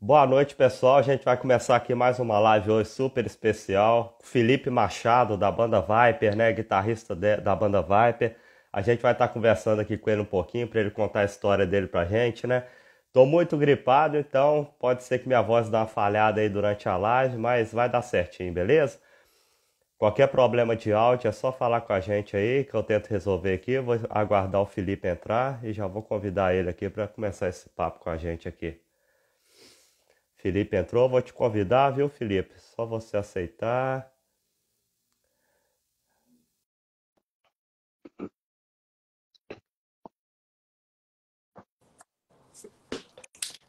Boa noite, pessoal. A gente vai começar aqui mais uma live hoje super especial. Felipe Machado, da banda Viper, né? Guitarrista da banda Viper. A gente vai estar conversando aqui com ele um pouquinho para ele contar a história dele pra gente, né? Tô muito gripado, então pode ser que minha voz dê uma falhada aí durante a live, mas vai dar certinho, beleza? Qualquer problema de áudio é só falar com a gente aí que eu tento resolver aqui. Eu vou aguardar o Felipe entrar e já vou convidar ele aqui para começar esse papo com a gente aqui. Felipe entrou, vou te convidar, viu, Felipe? Só você aceitar.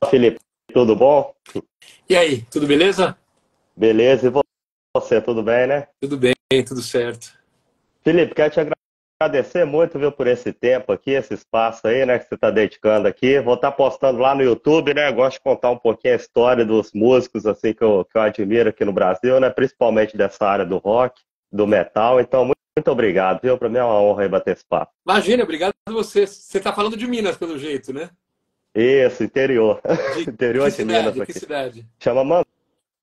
Felipe, tudo bom? E aí, tudo beleza? Beleza, e você, tudo bem, né? Tudo bem, tudo certo. Felipe, quero te agradecer muito, viu, por esse tempo aqui, esse espaço aí, né, que você está dedicando aqui. Vou estar postando lá no YouTube, né? Gosto de contar um pouquinho a história dos músicos, assim, que eu admiro aqui no Brasil, né? Principalmente dessa área do rock, do metal. Então, muito obrigado, viu? Para mim é uma honra aí bater esse papo. Imagina, obrigado a você. Você está falando de Minas, pelo jeito, né? Isso, interior. De Interior que de Minas cidade? Que aqui. cidade? Chama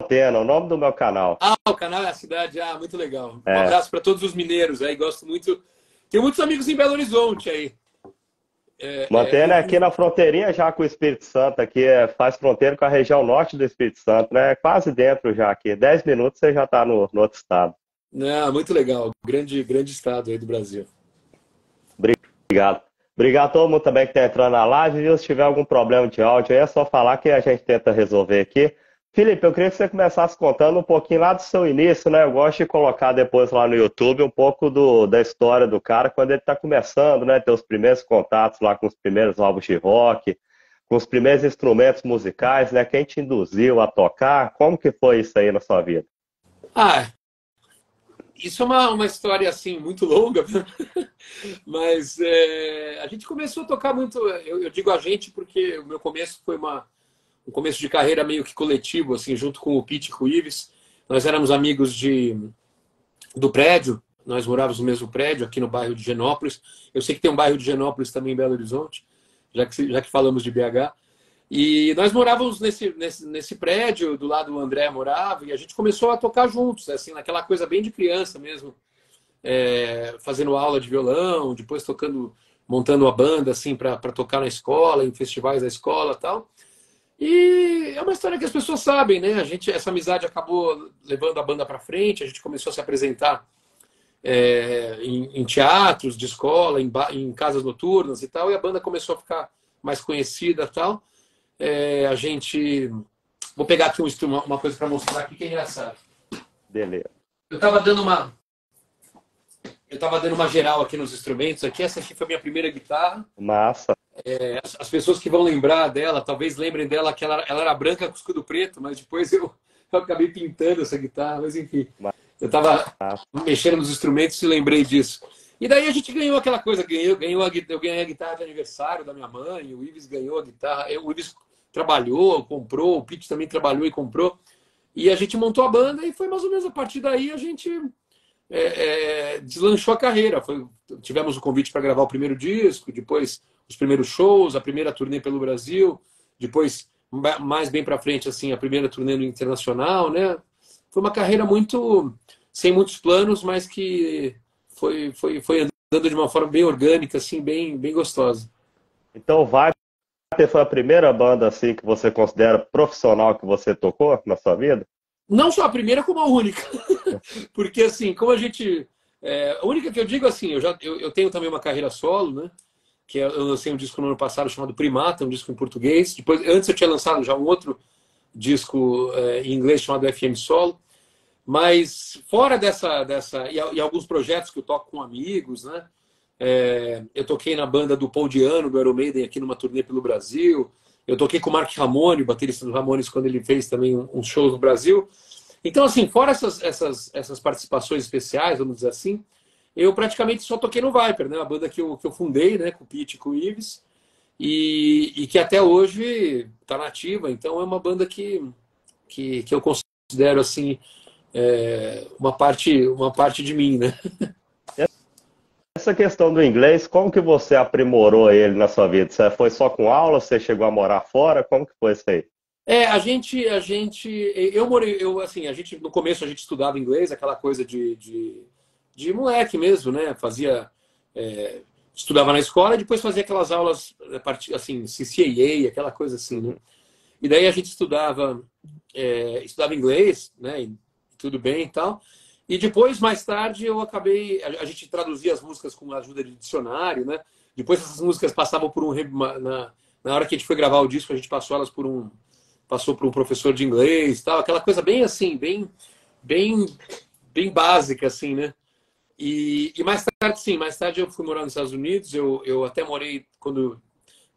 Mantena, o nome do meu canal. Ah, o canal é a cidade. Ah, muito legal. Um É. abraço para todos os mineiros aí, gosto muito. Tenho muitos amigos em Belo Horizonte aí. Mantena é aqui na fronteirinha já com o Espírito Santo, aqui faz fronteira com a região norte do Espírito Santo, né? Quase dentro já aqui. 10 minutos você já está no outro estado. Não, muito legal. Grande, grande estado aí do Brasil. Obrigado. Obrigado a todo mundo também que está entrando na live, viu? Se tiver algum problema de áudio aí, é só falar que a gente tenta resolver aqui. Felipe, eu queria que você começasse contando um pouquinho lá do seu início, né? Eu gosto de colocar depois lá no YouTube um pouco da história do cara quando ele está começando, né? Ter os primeiros contatos lá com os primeiros álbuns de rock, com os primeiros instrumentos musicais, né? Quem te induziu a tocar? Como que foi isso aí na sua vida? Ah, isso é uma história assim muito longa, mas a gente começou a tocar muito. Eu digo a gente porque o meu começo foi um começo de carreira meio que coletivo, assim, junto com o Pete e com o Ives. Nós éramos amigos do prédio, nós morávamos no mesmo prédio, aqui no bairro de Genópolis. Eu sei que tem um bairro de Genópolis também em Belo Horizonte, já que falamos de BH. E nós morávamos nesse prédio, do lado o André morava, e a gente começou a tocar juntos, assim, naquela coisa bem de criança mesmo, fazendo aula de violão, depois tocando, montando uma banda assim para tocar na escola, em festivais da escola e tal. E é uma história que as pessoas sabem, né? Essa amizade acabou levando a banda para frente. A gente começou a se apresentar em teatros de escola, em casas noturnas e tal. E a banda começou a ficar mais conhecida e tal. A gente, vou pegar aqui uma coisa para mostrar aqui que é engraçado. Beleza. Eu estava dando uma geral aqui nos instrumentos. Aqui, essa aqui foi a minha primeira guitarra. Massa. As pessoas que vão lembrar dela, talvez lembrem dela que ela era branca com escudo preto, mas depois eu acabei pintando essa guitarra, mas enfim. Eu estava Massa. mexendo nos instrumentos e lembrei disso. E daí a gente ganhou aquela coisa, eu ganhei a guitarra de aniversário da minha mãe, o Ives ganhou a guitarra, o Ives trabalhou, comprou, o Pete também trabalhou e comprou. E a gente montou a banda e foi mais ou menos a partir daí a gente deslanchou a carreira. Tivemos o convite para gravar o primeiro disco, depois os primeiros shows, a primeira turnê pelo Brasil, depois, mais bem para frente, assim, a primeira turnê no internacional, né? Foi uma carreira sem muitos planos, mas que foi andando de uma forma bem orgânica, assim, bem, bem gostosa. Então, Viper foi a primeira banda assim que você considera profissional que você tocou na sua vida? Não só a primeira, como a única. Porque, assim, como a gente... a única que eu digo, assim, eu tenho também uma carreira solo, né? Eu lancei um disco no ano passado chamado Primata, um disco em português. Depois, antes eu tinha lançado já um outro disco em inglês chamado FM Solo. Mas fora e alguns projetos que eu toco com amigos, né? Eu toquei na banda do Paul Di'Anno, do Iron Maiden, aqui numa turnê pelo Brasil. Eu toquei com o Mark Ramone, o baterista do Ramones, quando ele fez também uns shows no Brasil. Então, assim, fora essas participações especiais, vamos dizer assim, eu praticamente só toquei no Viper, né? A banda que eu fundei, né? Com o Pete e com o Ives. E que até hoje está nativa. Então, é uma banda que eu considero, assim, uma parte de mim, né? Essa questão do inglês, como que você aprimorou ele na sua vida? Você foi só com aula? Você chegou a morar fora? Como que foi isso aí? Eu morei, assim, no começo a gente estudava inglês, aquela coisa de moleque mesmo, né? Estudava na escola e depois fazia aquelas aulas, assim, CCAA, aquela coisa assim, né? Uhum. E daí a gente estudava inglês, né? E tudo bem e tal. E depois, mais tarde, a gente traduzia as músicas com a ajuda de dicionário, né? Depois essas músicas passavam na hora que a gente foi gravar o disco, a gente passou por um professor de inglês, tal, aquela coisa bem assim, bem, bem básica, assim, né? E mais tarde, sim, mais tarde eu fui morar nos Estados Unidos, eu até morei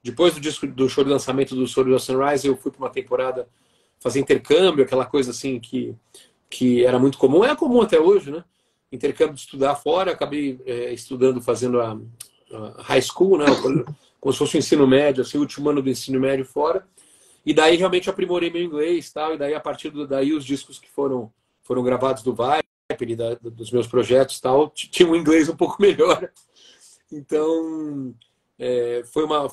depois do show de lançamento do Soul of Sunrise, eu fui para uma temporada fazer intercâmbio, aquela coisa assim que era muito comum, é comum até hoje, né? Intercâmbio de estudar fora, acabei estudando, fazendo a high school, né? Como se fosse o ensino médio, assim, o último ano do ensino médio fora. E daí realmente aprimorei meu inglês, tal, e daí a partir daí os discos que foram gravados do Viper e dos meus projetos, tal, tinham um inglês um pouco melhor. Então, foi uma.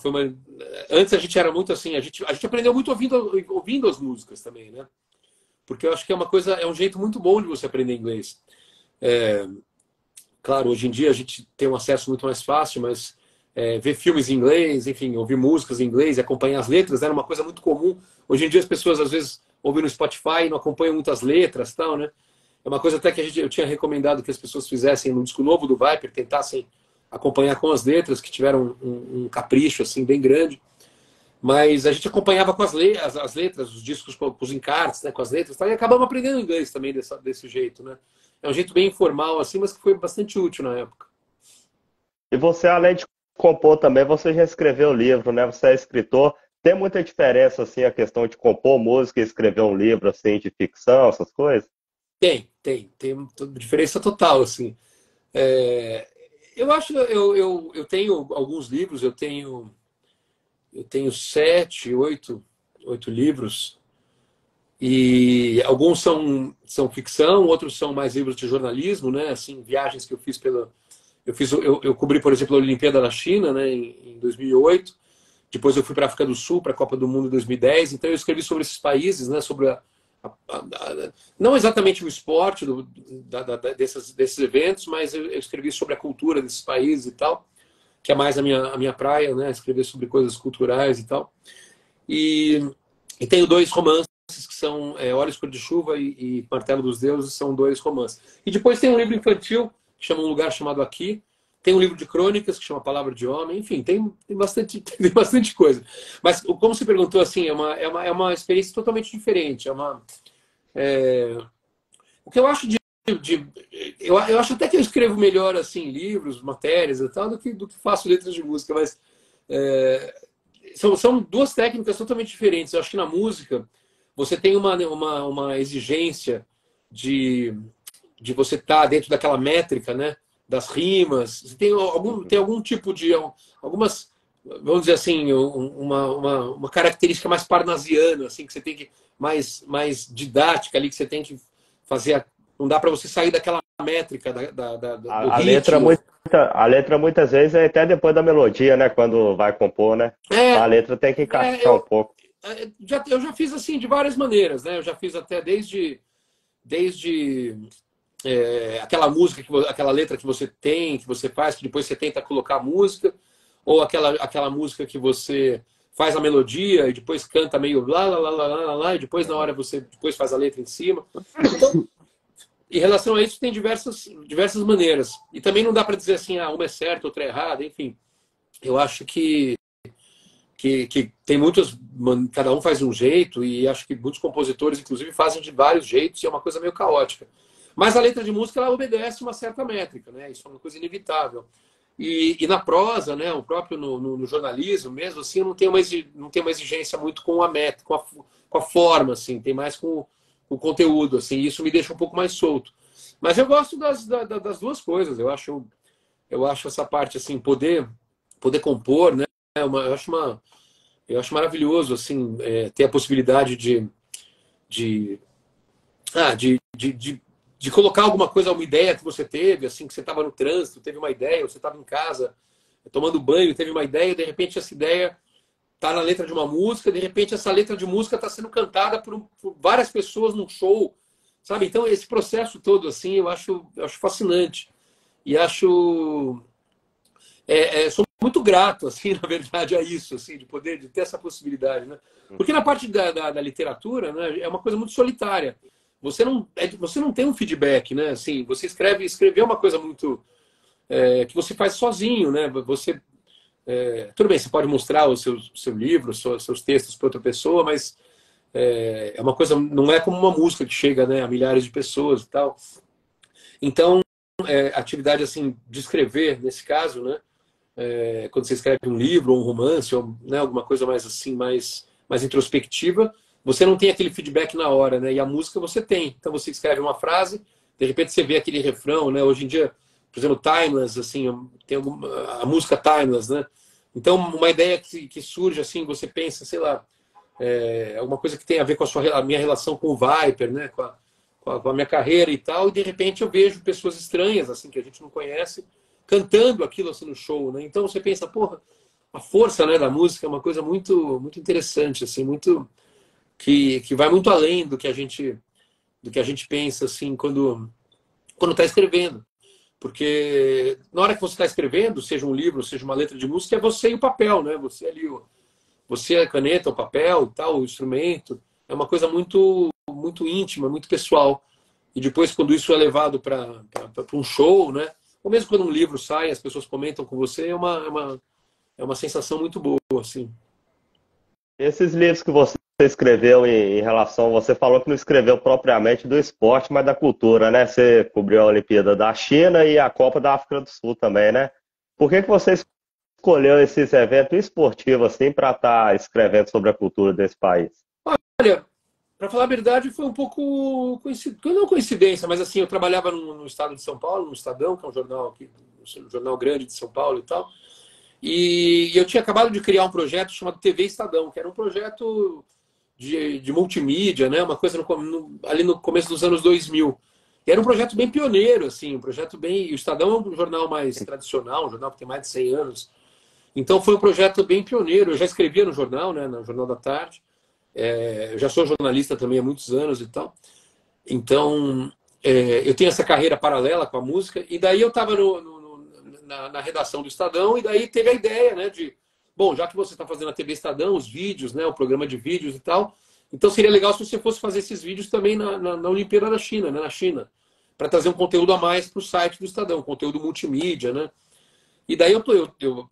Antes a gente era muito assim, a gente aprendeu muito ouvindo as músicas também, né? Porque eu acho que é um jeito muito bom de você aprender inglês. É, claro, hoje em dia a gente tem um acesso muito mais fácil, mas ver filmes em inglês, enfim, ouvir músicas em inglês e acompanhar as letras era uma coisa muito comum. Hoje em dia as pessoas às vezes ouvem no Spotify e não acompanham muitas letras, tal, né? É uma coisa até que eu tinha recomendado que as pessoas fizessem no disco novo do Viper, tentassem acompanhar com as letras, que tiveram um capricho assim bem grande. Mas a gente acompanhava com as letras, os discos com os encartes, né, com as letras, tal, e acabamos aprendendo inglês também desse jeito, né? É um jeito bem informal assim, mas que foi bastante útil na época. E você, além de compor também, você já escreveu livro, né? Você é escritor. Tem muita diferença, assim, a questão de compor música e escrever um livro, assim, de ficção, essas coisas? Tem uma diferença total, assim. É, eu acho, eu tenho alguns livros, eu tenho oito livros, e alguns são ficção, outros são mais livros de jornalismo, né? Assim, viagens que eu fiz eu cobri, por exemplo, a Olimpíada da China, né, em 2008. Depois eu fui para a África do Sul, para a Copa do Mundo em 2010. Então eu escrevi sobre esses países, né, sobre não exatamente o esporte desses eventos, mas eu escrevi sobre a cultura desses países e tal, que é mais a minha praia, né, escrever sobre coisas culturais e tal. E, e tenho dois romances que são Olhos Cor de Chuva e Martelo dos Deuses, são dois romances. E depois tem um livro infantil que chama Um Lugar Chamado Aqui. Tem um livro de crônicas que chama Palavra de Homem. Enfim, tem bastante, tem bastante coisa. Mas, como você perguntou, assim, é uma experiência totalmente diferente. O que eu acho eu acho até que eu escrevo melhor assim livros, matérias e tal do que faço letras de música, mas é, são duas técnicas totalmente diferentes. Eu acho que na música você tem uma exigência de, de você estar dentro daquela métrica, né? Das rimas. Você tem algum tipo de algumas, vamos dizer assim, uma característica mais parnasiana, assim, que você tem que mais didática ali, que você tem que fazer. Não dá para você sair daquela métrica do A letra, ritmo. a letra muitas vezes é até depois da melodia, né? Quando vai compor, né? Então a É, letra tem que é, encaixar um pouco. eu já fiz assim de várias maneiras, né? Eu já fiz até desde aquela música, aquela letra que você tem, que você faz, que depois você tenta colocar a música, ou aquela música que você faz a melodia e depois canta meio lá, lá, lá, lá, lá, lá, e depois na hora você depois faz a letra em cima. Então, em relação a isso, tem diversas maneiras. E também não dá para dizer assim, uma é certa, outra é errada, enfim. Eu acho que tem muitos, cada um faz de um jeito, e acho que muitos compositores, inclusive, fazem de vários jeitos, e é uma coisa meio caótica. Mas a letra de música, ela obedece uma certa métrica, né? Isso é uma coisa inevitável. E na prosa, né, o próprio no jornalismo mesmo, assim, não tem uma exigência muito com a métrica, com a forma, assim, tem mais com o conteúdo, assim, e isso me deixa um pouco mais solto. Mas eu gosto das duas coisas, eu acho essa parte, assim, poder compor, né? Eu acho maravilhoso assim ter a possibilidade de, de colocar alguma coisa, uma ideia que você teve, assim, que você estava no trânsito, teve uma ideia, ou você estava em casa tomando banho, teve uma ideia, e de repente essa ideia tá na letra de uma música, de repente essa letra de música está sendo cantada por várias pessoas num show, sabe? Então esse processo todo assim eu acho fascinante e sou muito grato assim na verdade a isso assim de ter essa possibilidade, né? Porque na parte da literatura, né, é uma coisa muito solitária. Você não tem um feedback, né? Assim, você escrever é uma coisa muito que você faz sozinho, né? Tudo bem, você pode mostrar o seu livro, seus textos para outra pessoa, mas é uma coisa, não é como uma música que chega, né, a milhares de pessoas e tal. Então, a atividade assim de escrever, nesse caso, né, quando você escreve um livro ou um romance, ou, né, alguma coisa mais assim, mais introspectiva, você não tem aquele feedback na hora, né? E a música você tem. Então você escreve uma frase, de repente você vê aquele refrão, né? Hoje em dia, por exemplo, Timeless, assim, tem a música Timeless, né? Então, uma ideia que surge assim, você pensa, sei lá, alguma coisa que tem a ver com a minha relação com o Viper, né? Com a minha carreira e tal, e de repente eu vejo pessoas estranhas, assim, que a gente não conhece, cantando aquilo assim no show, né? Então você pensa, porra, a força, né, da música é uma coisa muito, muito interessante, assim, muito que vai muito além do que a gente pensa, assim, quando está escrevendo. Porque na hora que você está escrevendo, seja um livro, seja uma letra de música, é você e o papel, né? Você ali, você a caneta, o papel, e tal, o instrumento. É uma coisa muito, muito íntima, muito pessoal. E depois, quando isso é levado para um show, né? Ou mesmo quando um livro sai, as pessoas comentam com você, é uma sensação muito boa, assim. Esses livros que você escreveu em relação, você falou que não escreveu propriamente do esporte, mas da cultura, né? Você cobriu a Olimpíada da China e a Copa da África do Sul também, né? Por que que você escolheu esses eventos esportivos assim para estar escrevendo sobre a cultura desse país? Olha, para falar a verdade, foi um pouco não coincidência, mas assim, eu trabalhava no estado de São Paulo, no Estadão, que é um jornal aqui, um jornal grande de São Paulo e tal. E eu tinha acabado de criar um projeto chamado TV Estadão, que era um projeto de multimídia, né? Uma coisa ali no começo dos anos 2000. E era um projeto bem pioneiro, assim, um projeto bem. O Estadão é um jornal mais tradicional, um jornal que tem mais de 100 anos. Então foi um projeto bem pioneiro. Eu já escrevia no jornal, né? No Jornal da Tarde. Eu já sou jornalista também há muitos anos e tal. Então, eu tenho essa carreira paralela com a música. E daí eu estava na redação do Estadão, e daí teve a ideia, né, bom, já que você está fazendo a TV Estadão, os vídeos, né, o programa de vídeos e tal, então seria legal se você fosse fazer esses vídeos também na Olimpíada da China, né, na China, para trazer um conteúdo a mais para o site do Estadão, conteúdo multimídia, né? E daí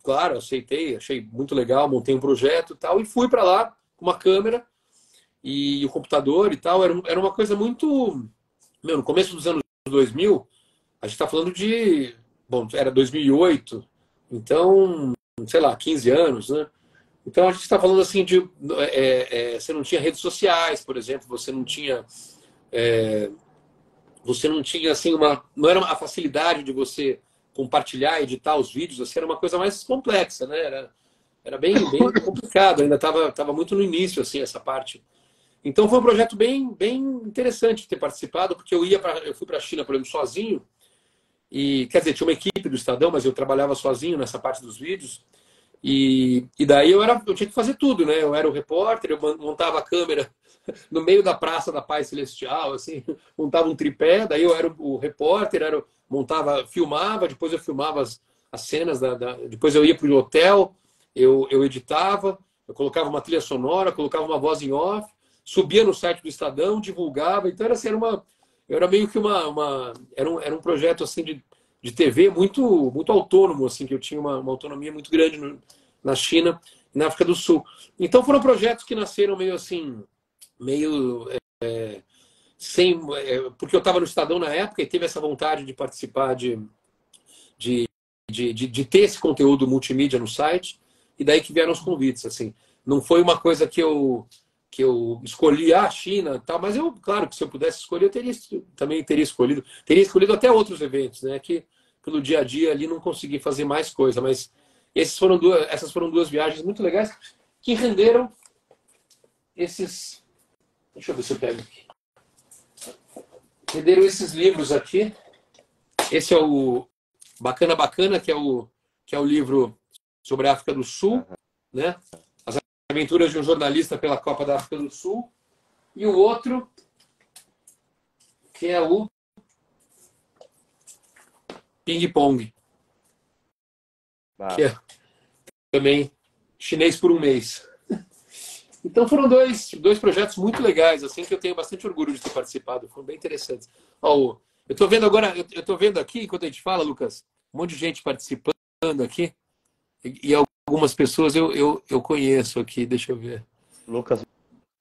claro, aceitei, achei muito legal, montei um projeto e tal, e fui para lá com uma câmera e o computador e tal. Era uma coisa muito... no começo dos anos 2000, a gente está falando de... Bom, era 2008, então, sei lá, 15 anos, né? Então a gente está falando assim de... você não tinha redes sociais, por exemplo, você não tinha assim não era a facilidade de você compartilhar, editar os vídeos, assim, era uma coisa mais complexa, né? Era bem complicado, ainda estava muito no início, assim, essa parte. Então foi um projeto bem interessante de ter participado, porque eu fui para a China, por exemplo, sozinho, e quer dizer, tinha uma equipe do Estadão, mas eu trabalhava sozinho nessa parte dos vídeos, e daí eu tinha que fazer tudo, né? Eu era o repórter, eu montava a câmera no meio da Praça da Paz Celestial, assim, montava um tripé, daí eu era o repórter, filmava, depois eu filmava as cenas, depois eu ia para o hotel, eu editava, eu colocava uma trilha sonora, colocava uma voz em off, subia no site do Estadão, divulgava, então era meio que era um projeto assim de TV muito autônomo, assim, que eu tinha uma autonomia muito grande na China e na África do Sul. Então foram projetos que nasceram meio assim, sem, porque eu estava no Estadão na época e teve essa vontade de participar de ter esse conteúdo multimídia no site, e daí que vieram os convites, assim. Não foi uma coisa que eu escolhi a China e tal, mas claro que se eu pudesse escolher, também teria escolhido até outros eventos, né, que pelo dia a dia ali não consegui fazer mais coisa, mas essas foram duas viagens muito legais que renderam esses... Deixa eu ver se eu pego aqui. Renderam esses livros aqui. Esse é o Bacana Bacana, que é o livro sobre a África do Sul, né? As Aventuras de um Jornalista pela Copa da África do Sul. E o outro, que é o Ping Pong, que é também chinês por um mês. Então foram dois projetos muito legais, assim, que eu tenho bastante orgulho de ter participado. Foram bem interessantes. Ó, eu estou vendo agora, eu estou vendo aqui, enquanto a gente fala, Lucas, um monte de gente participando aqui. E algumas pessoas eu conheço aqui, deixa eu ver. Lucas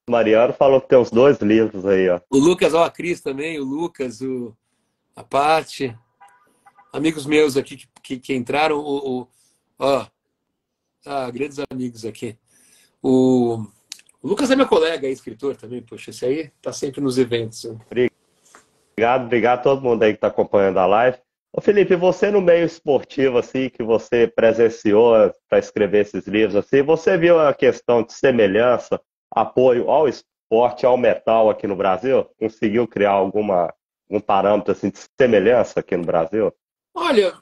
Mariano falou que tem uns 2 livros aí, ó. O Lucas, ó, a Cris também, o Lucas, a Paty, amigos meus aqui que entraram, ó, grandes amigos aqui. O Lucas é meu colega, é escritor também, poxa, esse aí tá sempre nos eventos. Obrigado a todo mundo aí que está acompanhando a live. Ô Felipe, você no meio esportivo, assim, que você presenciou para escrever esses livros, assim, você viu a questão de semelhança, apoio ao esporte, ao metal aqui no Brasil? Conseguiu criar algum parâmetro assim, de semelhança aqui no Brasil? Olha,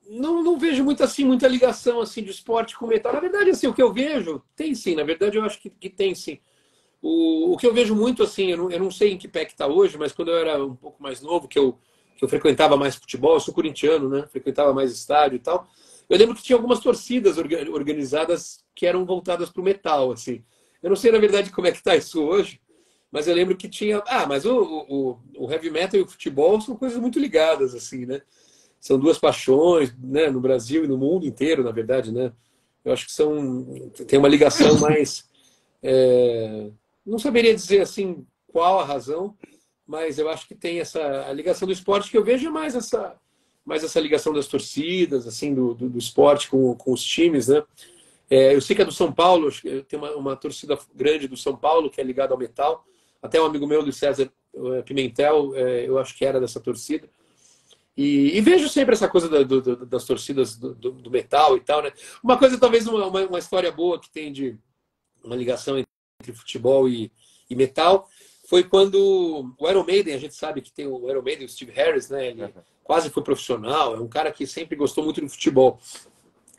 não vejo muita ligação assim de esporte com metal. Na verdade, assim, o que eu vejo, tem sim, na verdade eu acho que tem sim. O que eu vejo muito, assim, eu não sei em que pé que está hoje, mas quando eu era um pouco mais novo, que eu frequentava mais futebol, eu sou corintiano, né? Frequentava mais estádio e tal. Eu lembro que tinha algumas torcidas organizadas que eram voltadas para o metal, assim. Eu não sei, na verdade, como é que está isso hoje, mas eu lembro que tinha... mas o heavy metal e o futebol são coisas muito ligadas, assim, né? São duas paixões, né? No Brasil e no mundo inteiro, na verdade, né? Eu acho que tem uma ligação mais... não saberia dizer assim qual a razão, mas eu acho que tem a ligação do esporte que eu vejo é mais essa ligação das torcidas, assim, do esporte com os times, né? Eu sei que é do São Paulo, tem uma torcida grande do São Paulo que é ligada ao metal. Até um amigo meu, Luiz César Pimentel, eu acho que era dessa torcida. E vejo sempre essa coisa das torcidas do metal e tal, né? Uma coisa, talvez, uma história boa que tem de uma ligação entre futebol e metal, foi quando o Iron Maiden, a gente sabe que tem o Iron Maiden, o Steve Harris, né? Ele quase foi profissional, é um cara que sempre gostou muito do futebol.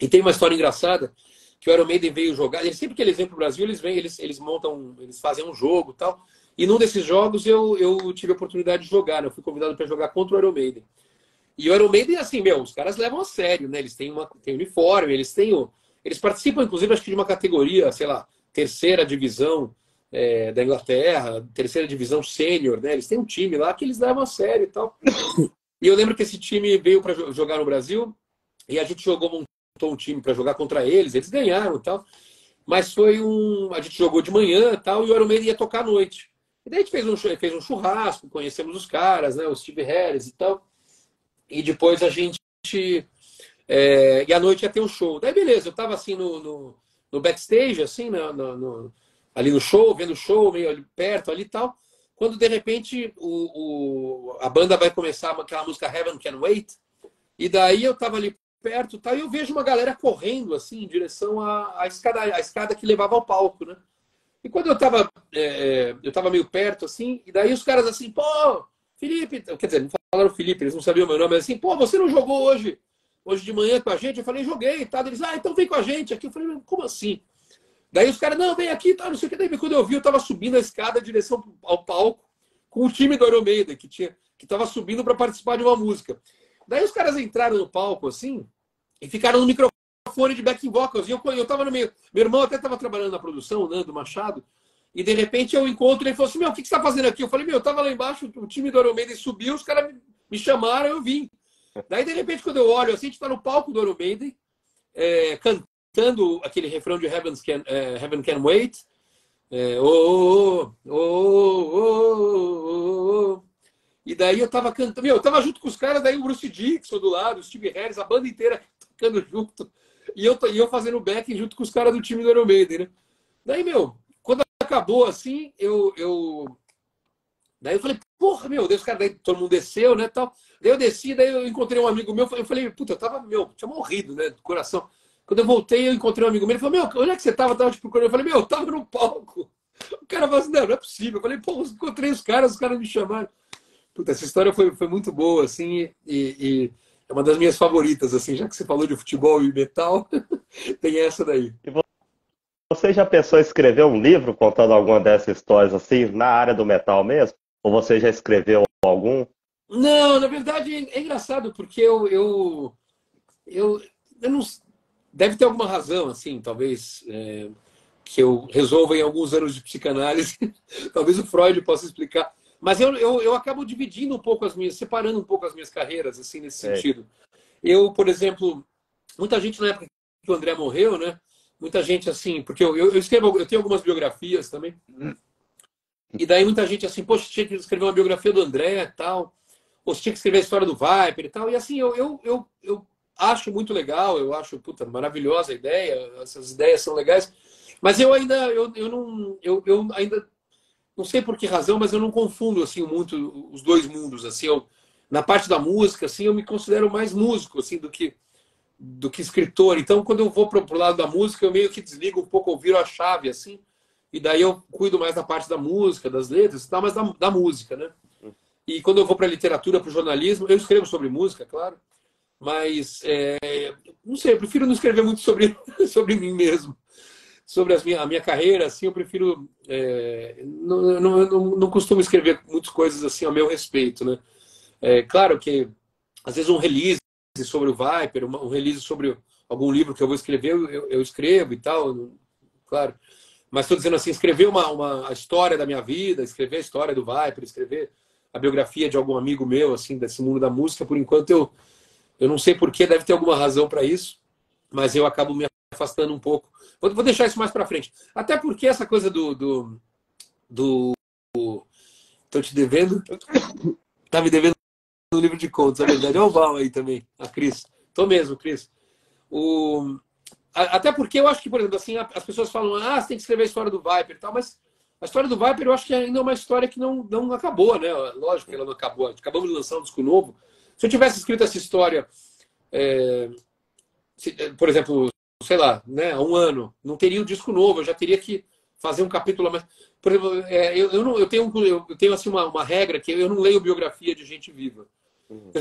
E tem uma história engraçada, que o Iron Maiden veio jogar, sempre que eles vêm para o Brasil, eles montam, eles fazem um jogo e tal, e num desses jogos eu tive a oportunidade de jogar, né? Eu fui convidado para jogar contra o Iron Maiden. E o Iron Maiden, assim, os caras levam a sério, né? Eles têm uniforme, eles participam, inclusive, acho que de uma categoria, sei lá, terceira divisão da Inglaterra, terceira divisão sênior, né? Eles têm um time lá que eles levam a sério e tal. E eu lembro que esse time veio para jogar no Brasil e a gente montou um time para jogar contra eles ganharam e tal. Mas a gente jogou de manhã e tal, e o Iron Maiden ia tocar à noite. E daí a gente fez um churrasco, conhecemos os caras, né? O Steve Harris e tal. E depois a gente... e à noite ia ter um show. Daí beleza, eu tava assim no backstage, assim, ali no show, vendo o show, meio ali perto ali e tal. Quando de repente a banda vai começar aquela música Heaven Can Wait, e daí eu tava ali perto, tal, e eu vejo uma galera correndo assim em direção à escada que levava ao palco, né? E quando eu tava meio perto assim, e daí os caras assim, pô, Felipe, quer dizer, não falaram Felipe, eles não sabiam o meu nome, mas assim, pô, você não jogou hoje de manhã com a gente? Eu falei, joguei e tal. Eles, então vem com a gente aqui. Eu falei, como assim? Daí os caras, não, vem aqui, tá, não sei o que. Daí quando eu vi, eu tava subindo a escada em direção ao palco com o time do Iron Maiden, que tava subindo para participar de uma música. Daí os caras entraram no palco, assim, e ficaram no microfone de backing vocals. E eu tava no meio. Meu irmão até tava trabalhando na produção, o Nando Machado, e de repente eu encontro ele falou assim, o que você tá fazendo aqui? Eu falei, eu tava lá embaixo, o time do Iron Maiden subiu, os caras me chamaram, eu vim. Daí, de repente, quando eu olho assim, a gente tá no palco do Iron Maiden, cantando aquele refrão de Heaven Can Wait. E daí eu tava cantando, eu tava junto com os caras, daí o Bruce Dickinson do lado, o Steve Harris, a banda inteira tocando junto, e eu fazendo backing junto com os caras do time do Iron Maiden, né? Daí, quando acabou assim, daí eu falei, porra, daí os caras, daí todo mundo desceu, né, tal. Daí eu desci, daí eu encontrei um amigo meu, eu falei, puta, eu tava, tinha morrido, né, do coração. Quando eu voltei, eu encontrei um amigo meu, ele falou, onde é que você tava? Tava te procurando. Eu falei, eu tava no palco. O cara falou assim, não é possível. Eu falei, pô, eu encontrei os caras me chamaram. Puta, essa história foi muito boa, assim, e é uma das minhas favoritas, assim, já que você falou de futebol e metal, tem essa daí. Você já pensou em escrever um livro contando alguma dessas histórias assim, na área do metal mesmo? Ou você já escreveu algum? Não, na verdade é engraçado, porque eu, eu não. Deve ter alguma razão, assim, talvez, que eu resolva em alguns anos de psicanálise. Talvez o Freud possa explicar. Mas eu acabo dividindo um pouco as minhas, separando um pouco as minhas carreiras, assim, nesse Sei. sentido. Eu, por exemplo, muita gente na época que o André morreu, né? Muita gente assim, porque eu escrevo, eu tenho algumas biografias também. E daí muita gente assim, poxa, tinha que escrever uma biografia do André e tal. Ou você tinha que escrever a história do Viper e tal. E assim, eu acho muito legal, eu acho, puta, maravilhosa a ideia, essas ideias são legais. Mas eu ainda, eu não, eu ainda, não sei por que razão, mas eu não confundo assim muito os dois mundos. Assim, na parte da música, assim, eu me considero mais músico assim do que escritor. Então, quando eu vou para o lado da música, eu meio que desligo um pouco, eu viro a chave assim. E daí eu cuido mais da parte da música, das letras e tal, mas da música, né? E quando eu vou para a literatura, para o jornalismo, eu escrevo sobre música, claro, mas não sei, eu prefiro não escrever muito sobre, sobre mim mesmo, sobre a minha carreira, assim, eu prefiro. Não costumo escrever muitas coisas assim a meu respeito, né? É claro que, às vezes, um release sobre o Viper, um release sobre algum livro que eu vou escrever, eu escrevo e tal, claro. Mas estou dizendo assim, escrever a história da minha vida, escrever a história do Viper, escrever a biografia de algum amigo meu, assim, desse mundo da música, por enquanto eu não sei porquê, deve ter alguma razão para isso, mas eu acabo me afastando um pouco. Vou deixar isso mais para frente. Até porque essa coisa do tô te devendo, tá me devendo um livro de contos, a verdade. Olha o Val aí também, a Cris. Tô mesmo, Cris. O, até porque eu acho que, por exemplo, assim, as pessoas falam, ah, você tem que escrever a história do Viper e tal, mas a história do Viper eu acho que ainda é uma história que não acabou, né? Lógico que ela não acabou. Acabamos de lançar um disco novo. Se eu tivesse escrito essa história, por exemplo, sei lá, né, há um ano, não teria um disco novo, eu já teria que fazer um capítulo a mais. Por exemplo, eu tenho assim, uma regra que eu não leio biografia de gente viva. Uhum.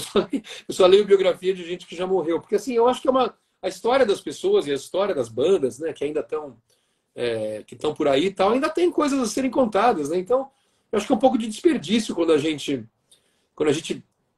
Eu só leio biografia de gente que já morreu. Porque assim, eu acho que a história das pessoas e a história das bandas, né, que ainda estão que estão por aí e tal, ainda tem coisas a serem contadas, né? Então, eu acho que é um pouco de desperdício quando a gente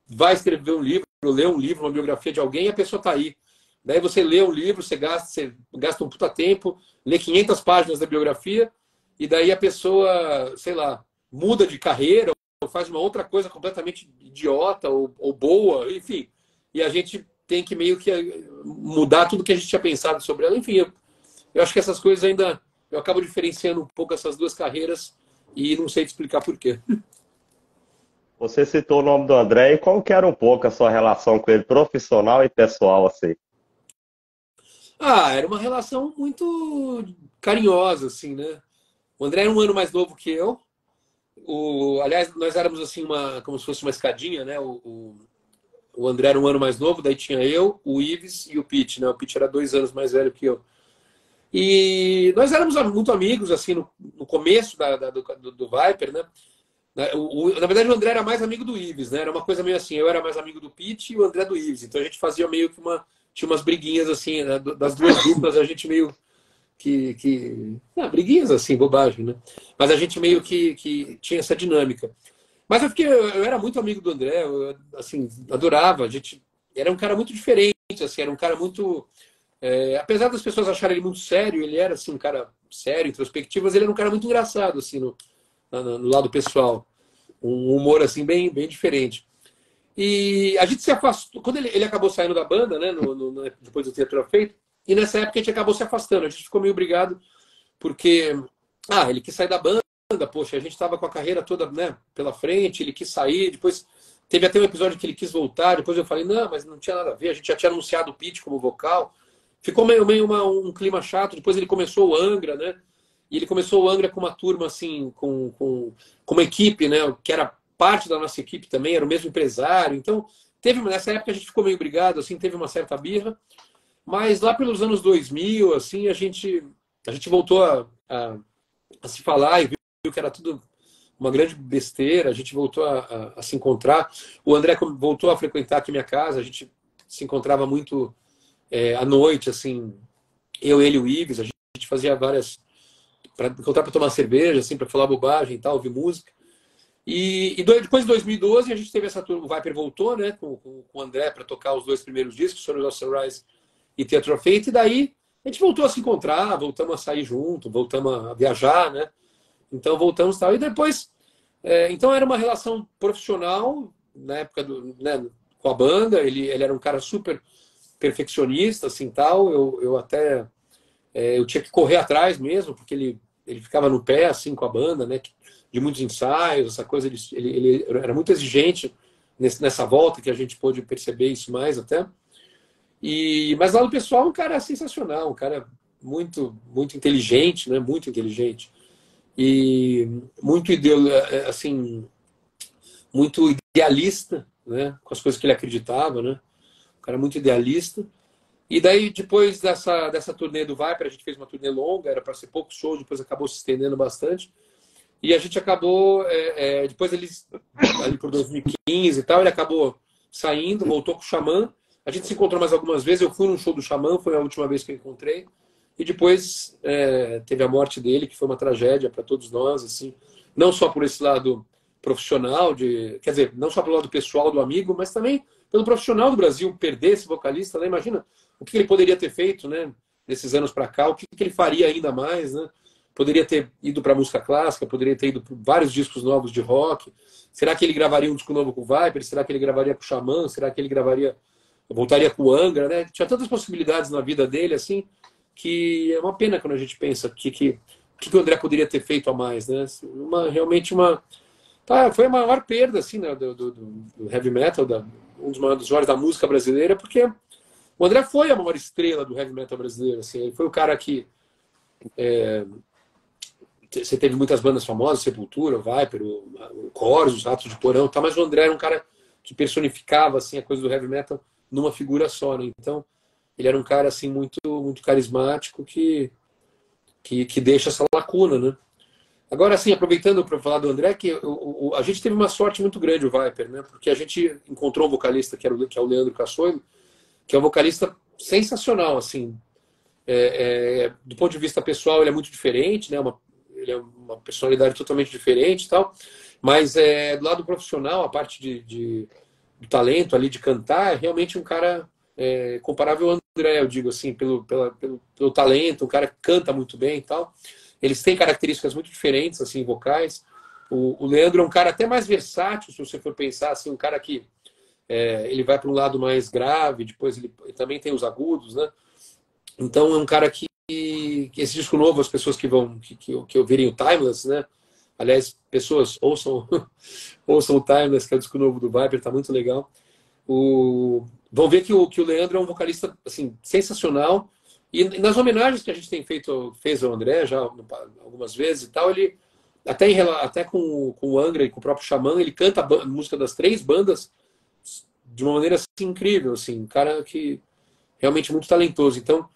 vai escrever um livro, ler um livro, uma biografia de alguém e a pessoa está aí. Daí você lê um livro, você gasta um puta tempo, lê 500 páginas da biografia e daí a pessoa, sei lá, muda de carreira ou faz uma outra coisa completamente idiota ou boa, enfim. E a gente tem que meio que mudar tudo que a gente tinha pensado sobre ela. Enfim, eu acho que essas coisas ainda. Eu acabo diferenciando um pouco essas duas carreiras e não sei te explicar por quê. Você citou o nome do André e como que era um pouco a sua relação com ele, profissional e pessoal, assim? Ah, era uma relação muito carinhosa, assim, né? O André era um ano mais novo que eu. Aliás, nós éramos assim, como se fosse uma escadinha, né? O André era um ano mais novo, daí tinha eu, o Ives e o Pete, né? O Pete era 2 anos mais velho que eu. E nós éramos muito amigos, assim, no começo do Viper, né? Na verdade, o André era mais amigo do Ives, né? Era uma coisa meio assim, eu era mais amigo do Pete e o André do Ives. Então a gente fazia meio que tinha umas briguinhas assim, né? Das duas duplas, a gente meio briguinhas assim, bobagem, né? Mas a gente meio que tinha essa dinâmica. Mas eu era muito amigo do André, eu, assim, adorava. A gente era um cara muito diferente, assim, era um cara muito. Apesar das pessoas acharem ele muito sério, ele era assim, um cara sério, introspectivo, mas ele era um cara muito engraçado, assim, no lado pessoal. Um humor assim bem, bem diferente. E a gente se afastou. Quando ele acabou saindo da banda, né? Depois do teatro feito, e nessa época a gente acabou se afastando. A gente ficou meio brigado, porque ele quis sair da banda, poxa, a gente estava com a carreira toda, né, pela frente, ele quis sair, depois teve até um episódio que ele quis voltar, depois eu falei, não, mas não tinha nada a ver, a gente já tinha anunciado o Pete como vocal. Ficou meio um clima chato, depois ele começou o Angra, né? E ele começou o Angra com uma turma, assim, com uma equipe, né? Que era parte da nossa equipe também, era o mesmo empresário. Então, nessa época a gente ficou meio brigado, assim, teve uma certa birra. Mas lá pelos anos 2000, assim, a gente voltou a se falar e viu que era tudo uma grande besteira. A gente voltou a se encontrar. O André voltou a frequentar aqui minha casa. A gente se encontrava muito à noite, assim, eu, ele e o Ives. A gente gente fazia várias... para encontrar para tomar cerveja, assim, para falar bobagem e tal, ouvir música. E depois de 2012, a gente teve essa turma, o Viper voltou, né, com o André para tocar os 2 primeiros discos, Songs of Sunrise e Theatre of Fate, e daí a gente voltou a se encontrar, voltamos a sair junto, voltamos a viajar, né? Então voltamos e tal. E depois, então era uma relação profissional, na época né, com a banda, ele era um cara super perfeccionista, assim, tal, eu até... eu tinha que correr atrás mesmo, porque ele ficava no pé, assim, com a banda, né? De muitos ensaios, essa coisa, ele era muito exigente nessa volta, que a gente pôde perceber isso mais até. Mas lá no pessoal, um cara sensacional, um cara muito, muito inteligente, né? Muito inteligente. E muito, assim, muito idealista, né? Com as coisas que ele acreditava, né? Um cara muito idealista. E daí, depois dessa turnê do Viper, a gente fez uma turnê longa, era para ser poucos shows, depois acabou se estendendo bastante. E a gente acabou, depois eles, ali por 2015 e tal, ele acabou saindo, voltou com o Xamã. A gente se encontrou mais algumas vezes, eu fui num show do Xamã, foi a última vez que eu encontrei. E depois teve a morte dele, que foi uma tragédia para todos nós, assim. Não só por esse lado profissional, quer dizer, não só pelo lado pessoal do amigo, mas também pelo profissional do Brasil, perder esse vocalista, né? Imagina o que ele poderia ter feito, né? Nesses anos para cá, o que ele faria ainda mais, né? Poderia ter ido para música clássica, poderia ter ido para vários discos novos de rock. Será que ele gravaria um disco novo com o Viper? Será que ele gravaria com o Xamã? Será que ele voltaria com o Angra, né? Tinha tantas possibilidades na vida dele, assim, que é uma pena quando a gente pensa que o André poderia ter feito a mais, né? Realmente foi a maior perda, assim, né, do heavy metal, um dos maiores da música brasileira, porque o André foi a maior estrela do heavy metal brasileiro, assim. Ele foi o cara que você teve muitas bandas famosas, Sepultura, o Viper, o Chorus, os Ratos de Porão, tá, mas o André era um cara que personificava, assim, a coisa do heavy metal numa figura só, né? Então, ele era um cara, assim, muito, muito carismático que deixa essa lacuna, né? Agora, assim, aproveitando para falar do André, que a gente teve uma sorte muito grande, o Viper, né? Porque a gente encontrou um vocalista que é o Leandro Cassoilo, que é um vocalista sensacional, assim. Do ponto de vista pessoal, ele é muito diferente, né? Ele é uma personalidade totalmente diferente e tal. Mas do lado profissional, a parte do talento ali, de cantar, é realmente um cara comparável ao André, eu digo assim, pelo talento, um cara que canta muito bem e tal. Eles têm características muito diferentes, assim, vocais. O Leandro é um cara até mais versátil, se você for pensar, assim, um cara que ele vai para um lado mais grave, depois ele também tem os agudos, né? Então é um cara que esse disco novo, as pessoas que ouvirem o Timeless, né? Aliás, pessoas, ouçam o Timeless, que é o disco novo do Viper, tá muito legal. Vão ver que o Leandro é um vocalista, assim, sensacional. E nas homenagens que a gente fez ao André já algumas vezes e tal, ele até com o Angra e com o próprio Xamã, ele canta a música das 3 bandas de uma maneira assim, incrível, assim, um cara que realmente muito talentoso. Então,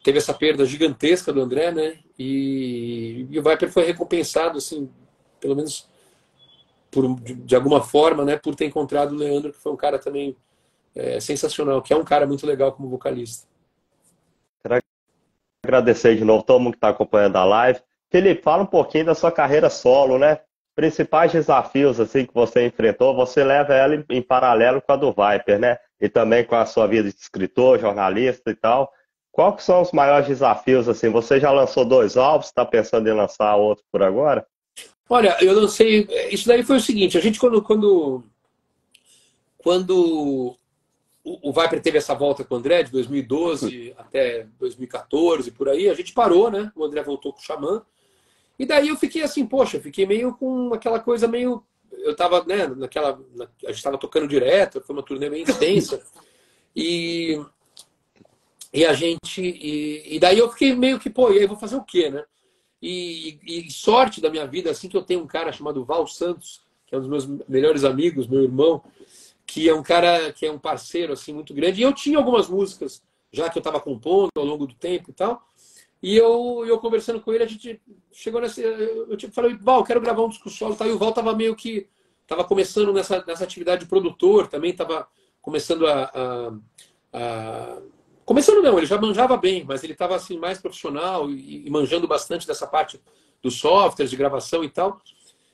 teve essa perda gigantesca do André, né? E o Viper foi recompensado, assim, pelo menos de alguma forma, né? Por ter encontrado o Leandro, que foi um cara também sensacional, que é um cara muito legal como vocalista. Quero agradecer de novo todo mundo que está acompanhando a live. Felipe, fala um pouquinho da sua carreira solo, né? Principais desafios assim que você enfrentou, você leva ela em paralelo com a do Viper, né? E também com a sua vida de escritor, jornalista e tal. Qual que são os maiores desafios assim? Você já lançou 2 álbuns, está pensando em lançar outro por agora? Olha, eu lancei. Isso daí foi o seguinte: a gente quando o Viper teve essa volta com o André de 2012 até 2014 por aí, a gente parou, né? O André voltou com o Xamã. E daí eu fiquei assim, poxa, fiquei meio com aquela coisa meio... Eu tava, né, a gente tava tocando direto, foi uma turnê meio intensa. E daí eu fiquei meio que, pô, e aí vou fazer o quê, né? E sorte da minha vida, assim, que eu tenho um cara chamado Val Santos, que é um dos meus melhores amigos, meu irmão, que é um cara que é um parceiro, assim, muito grande. E eu tinha algumas músicas, já que eu tava compondo ao longo do tempo e tal. E eu conversando com ele, a gente chegou nessa... Eu falei, Val, quero gravar um disco solo. E o Val tava meio que... Tava começando nessa atividade de produtor, também tava começando a Começando não, ele já manjava bem, mas ele estava assim, mais profissional e manjando bastante dessa parte dos softwares de gravação e tal.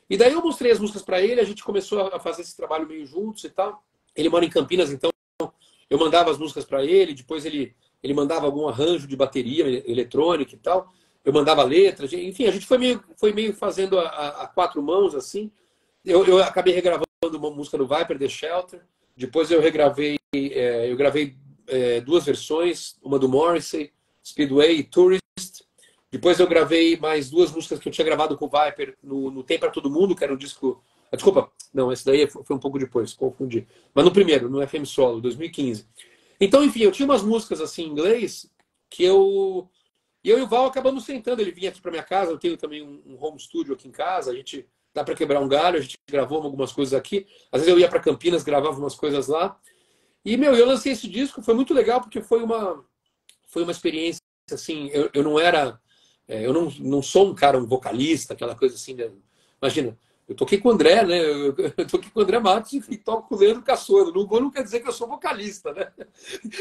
E daí eu mostrei as músicas para ele, a gente começou a fazer esse trabalho meio juntos e tal. Ele mora em Campinas, então eu mandava as músicas para ele, depois ele mandava algum arranjo de bateria eletrônica e tal. Eu mandava letras, enfim, a gente foi meio fazendo a quatro mãos, assim. Eu acabei regravando uma música do Viper, The Shelter. Depois eu gravei duas versões, uma do Morrissey, Speedway e Tourist. Depois eu gravei mais duas músicas que eu tinha gravado com o Viper no Tem Pra Todo Mundo, que era um disco... Desculpa, não, esse daí foi um pouco depois, confundi. Mas no primeiro, no FM Solo, 2015. Então, enfim, eu tinha umas músicas assim em inglês que eu... E eu e o Val acabamos sentando, ele vinha aqui para minha casa, eu tenho também um home studio aqui em casa, a gente dá para quebrar um galho, a gente gravou algumas coisas aqui. Às vezes eu ia para Campinas, gravava umas coisas lá. E, eu lancei esse disco, foi muito legal, porque foi uma experiência, assim, eu não era... Eu não sou um vocalista, aquela coisa assim, né? Imagina, eu toquei com o André, né? Eu toquei com o André Matos e toco com o Leandro Cassoro. Não quer dizer que eu sou vocalista, né?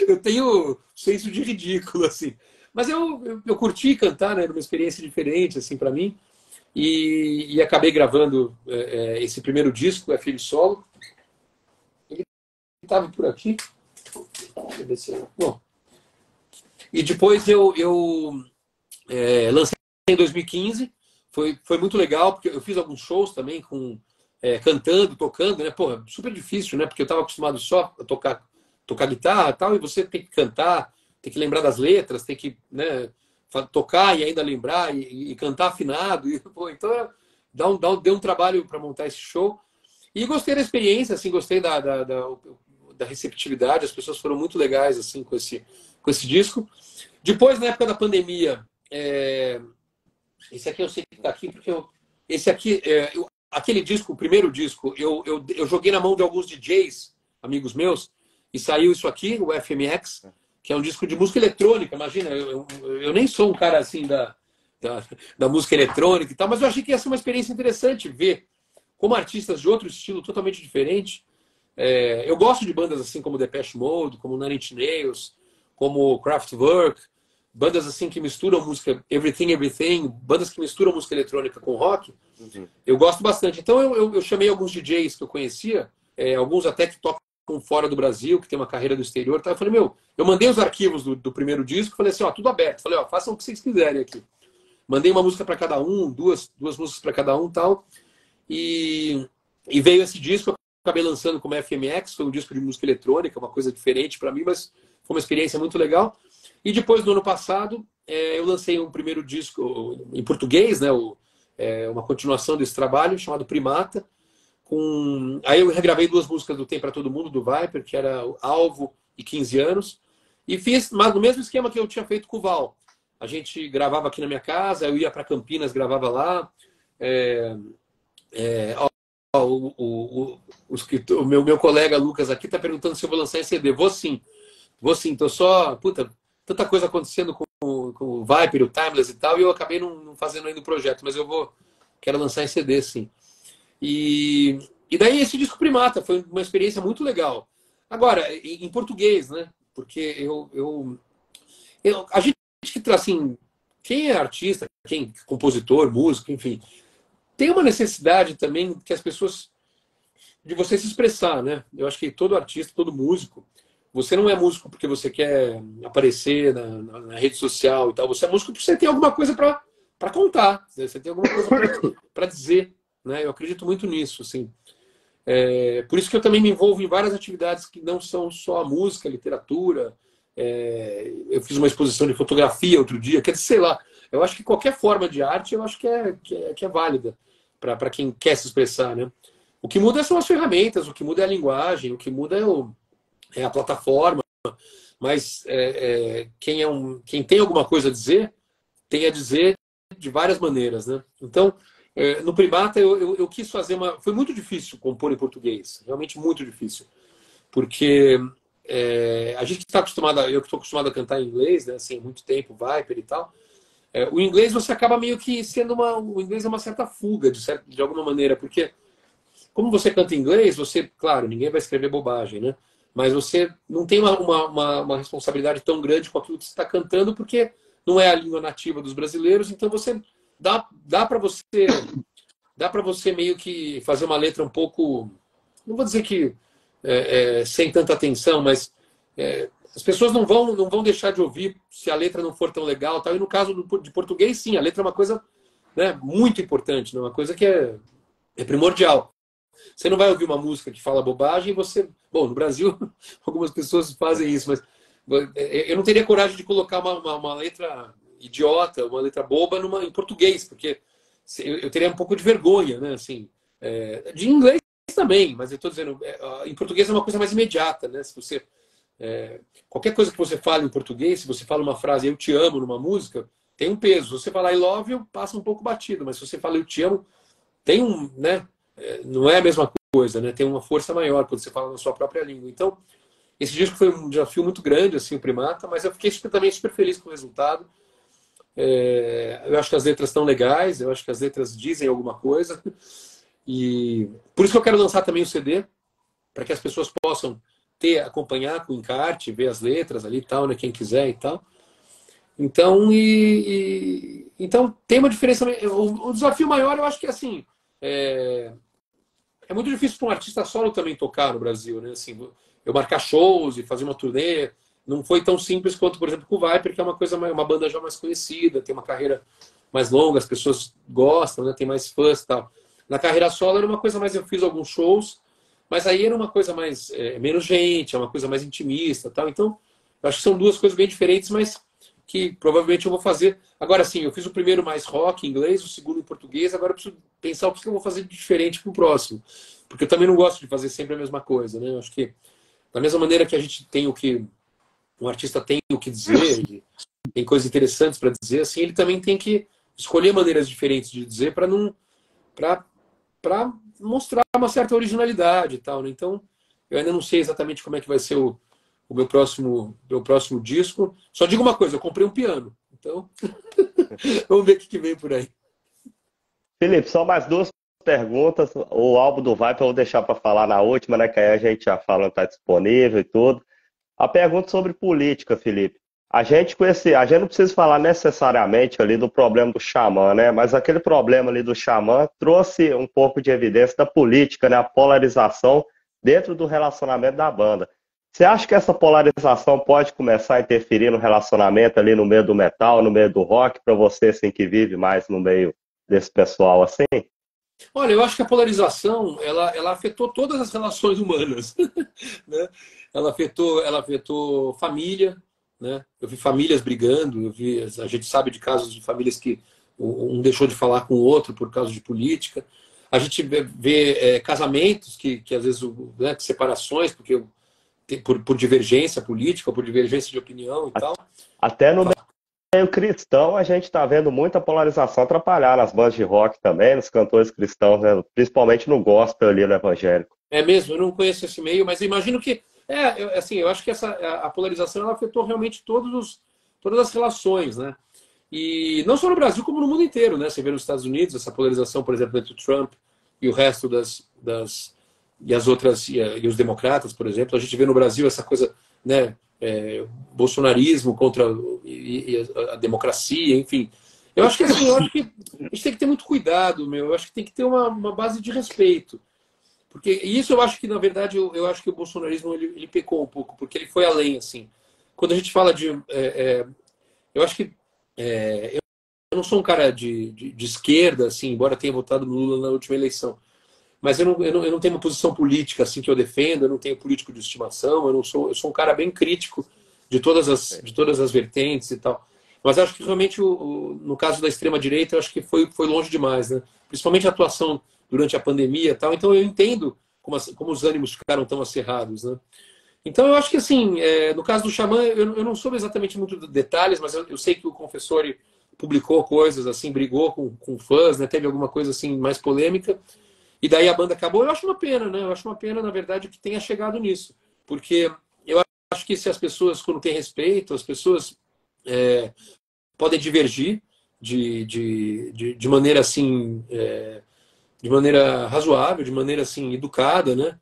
Eu tenho senso de ridículo, assim. Mas eu curti cantar, né? Era uma experiência diferente, assim, para mim. E acabei gravando esse primeiro disco, FM Solo. Ele estava por aqui. Deixa eu ver se... Bom. E depois eu lancei em 2015. Foi muito legal, porque eu fiz alguns shows também cantando, tocando, né? Porra, super difícil, né? Porque eu estava acostumado só a tocar guitarra e tal, e você tem que cantar, tem que lembrar das letras, tem que, né, tocar e ainda lembrar e cantar afinado. E, pô, então deu um trabalho para montar esse show. E gostei da experiência, assim, gostei da receptividade, as pessoas foram muito legais assim com esse disco. Depois, na época da pandemia, esse aqui eu sei que está aqui, porque esse aqui, aquele disco, o primeiro disco, eu joguei na mão de alguns DJs, amigos meus, e saiu isso aqui, o FMX, que é um disco de música eletrônica. Imagina, eu nem sou um cara assim da música eletrônica e tal, mas eu achei que ia ser uma experiência interessante ver como artistas de outro estilo totalmente diferente. Eu gosto de bandas assim como Depeche Mode, como Nine Inch Nails, como Kraftwerk, bandas assim que misturam música Everything, bandas que misturam música eletrônica com rock. Uhum. Eu gosto bastante. Então eu chamei alguns DJs que eu conhecia, alguns até que tocam fora do Brasil, que tem uma carreira do exterior. Tá? Eu falei, eu mandei os arquivos do primeiro disco, falei assim, ó, tudo aberto. Falei, ó, façam o que vocês quiserem aqui. Mandei uma música para cada um, duas músicas para cada um, tal. E veio esse disco, eu acabei lançando como FMX, foi um disco de música eletrônica, uma coisa diferente para mim, mas foi uma experiência muito legal. E depois, no ano passado, eu lancei um primeiro disco em português, né, uma continuação desse trabalho, chamado Primata. Aí eu regravei duas músicas do Tem Pra Todo Mundo, do Viper, que era Alvo e 15 anos. E fiz, mas no mesmo esquema que eu tinha feito com o Val. A gente gravava aqui na minha casa, eu ia para Campinas, gravava lá. O meu colega Lucas aqui está perguntando se eu vou lançar em CD. Vou sim. Tô só... Puta, tanta coisa acontecendo com o Viper, o Timeless e tal, e eu acabei não fazendo ainda o projeto, mas quero lançar em CD, sim. E daí esse disco Primata foi uma experiência muito legal. Agora, em português, né? Porque a gente que assim, quem é artista, quem é compositor, músico, enfim, tem uma necessidade também que as pessoas de você se expressar, né? Eu acho que todo artista, todo músico, você não é músico porque você quer aparecer na rede social e tal. Você é músico porque você tem alguma coisa para contar. Você tem alguma coisa para dizer. Né? Eu acredito muito nisso. Assim. Por isso que eu também me envolvo em várias atividades que não são só a música, a literatura. Eu fiz uma exposição de fotografia outro dia. Quer dizer, sei lá. Eu acho que qualquer forma de arte eu acho que é válida para quem quer se expressar. Né? O que muda são as ferramentas, o que muda é a linguagem, o que muda é a plataforma, mas quem tem alguma coisa a dizer, tem a dizer de várias maneiras, né? Então, no Primata, eu quis fazer foi muito difícil compor em português, realmente muito difícil, porque a gente está acostumado, eu que estou acostumado a cantar em inglês, né? Assim, há muito tempo, Viper e tal, o inglês você acaba meio que sendo o inglês é uma certa fuga, de alguma maneira, porque como você canta em inglês, claro, ninguém vai escrever bobagem, né? mas você não tem uma responsabilidade tão grande com aquilo que você está cantando, porque não é a língua nativa dos brasileiros, então você dá para você meio que fazer uma letra um pouco, não vou dizer que sem tanta atenção, mas as pessoas não vão deixar de ouvir se a letra não for tão legal, tal. E no caso de português, sim, a letra é uma coisa, né, muito importante, né, uma coisa que é primordial. Você não vai ouvir uma música que fala bobagem e você... Bom, no Brasil, algumas pessoas fazem isso, mas eu não teria coragem de colocar uma letra idiota, uma letra boba em português, porque eu teria um pouco de vergonha, né? Assim, de inglês também, mas eu estou dizendo, em português é uma coisa mais imediata, né? Se você, qualquer coisa que você fale em português, se você fala uma frase eu te amo numa música, tem um peso. Se você falar I love you, passa um pouco batido, mas se você fala eu te amo, tem um, né? Não é a mesma coisa, né? Tem uma força maior quando você fala na sua própria língua. Então, esse disco foi um desafio muito grande, assim, o Primata, mas eu fiquei também super feliz com o resultado. Eu acho que as letras estão legais, eu acho que as letras dizem alguma coisa. E por isso que eu quero lançar também o CD, para que as pessoas possam acompanhar com o encarte, ver as letras ali e tal, né? Quem quiser e tal. Então, então tem uma diferença. O desafio maior, eu acho que assim. É muito difícil para um artista solo também tocar no Brasil, né? Assim, eu marcar shows e fazer uma turnê não foi tão simples quanto, por exemplo, com o Viper, que é uma banda já mais conhecida, tem uma carreira mais longa, as pessoas gostam, né? Tem mais fãs e tal. Na carreira solo era uma coisa mais, eu fiz alguns shows, mas aí era uma coisa mais menos gente, é uma coisa mais intimista, tal. Então, eu acho que são duas coisas bem diferentes, mas que provavelmente eu vou fazer. Agora sim, eu fiz o primeiro mais rock em inglês, o segundo em português, agora eu preciso pensar o que eu vou fazer de diferente para o próximo. Porque eu também não gosto de fazer sempre a mesma coisa, né? Eu acho que da mesma maneira que a gente tem um artista tem o que dizer, tem coisas interessantes para dizer, assim, ele também tem que escolher maneiras diferentes de dizer para mostrar uma certa originalidade e tal, né? Então, eu ainda não sei exatamente como é que vai ser o meu próximo disco. Só digo uma coisa, eu comprei um piano. Então, vamos ver o que vem por aí. Felipe, só mais duas perguntas. O álbum do Viper eu vou deixar para falar na última, né? Que aí a gente já fala que está disponível e tudo. A pergunta sobre política, Felipe. A gente não precisa falar necessariamente ali do problema do Xamã, né? Mas aquele problema ali do Xamã trouxe um pouco de evidência da política, né? A polarização dentro do relacionamento da banda. Você acha que essa polarização pode começar a interferir no relacionamento ali no meio do metal, no meio do rock, para você assim que vive mais no meio desse pessoal assim? Olha, eu acho que a polarização ela afetou todas as relações humanas, né? Ela afetou família, né? Eu vi famílias brigando, a gente sabe de casos de famílias que um deixou de falar com o outro por causa de política. A gente vê casamentos que às vezes, né, separações por divergência política, por divergência de opinião e tal. Até no meio cristão, a gente está vendo muita polarização atrapalhar nas bandas de rock também, nos cantores cristãos, né? Principalmente no gospel ali, no evangélico. É mesmo, eu não conheço esse meio, mas eu imagino que eu acho que a polarização ela afetou realmente todas as relações, né? E não só no Brasil, como no mundo inteiro, né? Você vê nos Estados Unidos essa polarização, por exemplo, entre o Trump e o resto e as outras e os democratas, por exemplo. A gente vê no Brasil essa coisa, né? Bolsonarismo contra a democracia, enfim. Eu acho que assim, a gente tem que ter muito cuidado, meu. Eu acho que tem que ter uma base de respeito. Porque isso eu acho que, na verdade, eu acho que o bolsonarismo ele pecou um pouco, porque ele foi além, assim. Quando a gente fala eu acho que eu não sou um cara de esquerda, assim, embora tenha votado no Lula na última eleição. Mas eu não tenho uma posição política assim que eu defendo, eu não tenho político de estimação, eu sou um cara bem crítico de todas as vertentes e tal. Mas acho que realmente, no caso da extrema-direita, eu acho que foi longe demais, né? Principalmente a atuação durante a pandemia e tal. Então eu entendo como os ânimos ficaram tão acirrados, né? Então eu acho que, assim, no caso do Xamã, eu não soube exatamente muito de detalhes, mas eu sei que o Confessori publicou coisas, assim, brigou com fãs, né? Teve alguma coisa, assim, mais polêmica. E daí a banda acabou. Eu acho uma pena, né? Eu acho uma pena, na verdade, que tenha chegado nisso. Porque eu acho que se as pessoas, quando têm respeito, as pessoas podem divergir de maneira assim, de maneira razoável, de maneira assim educada, né?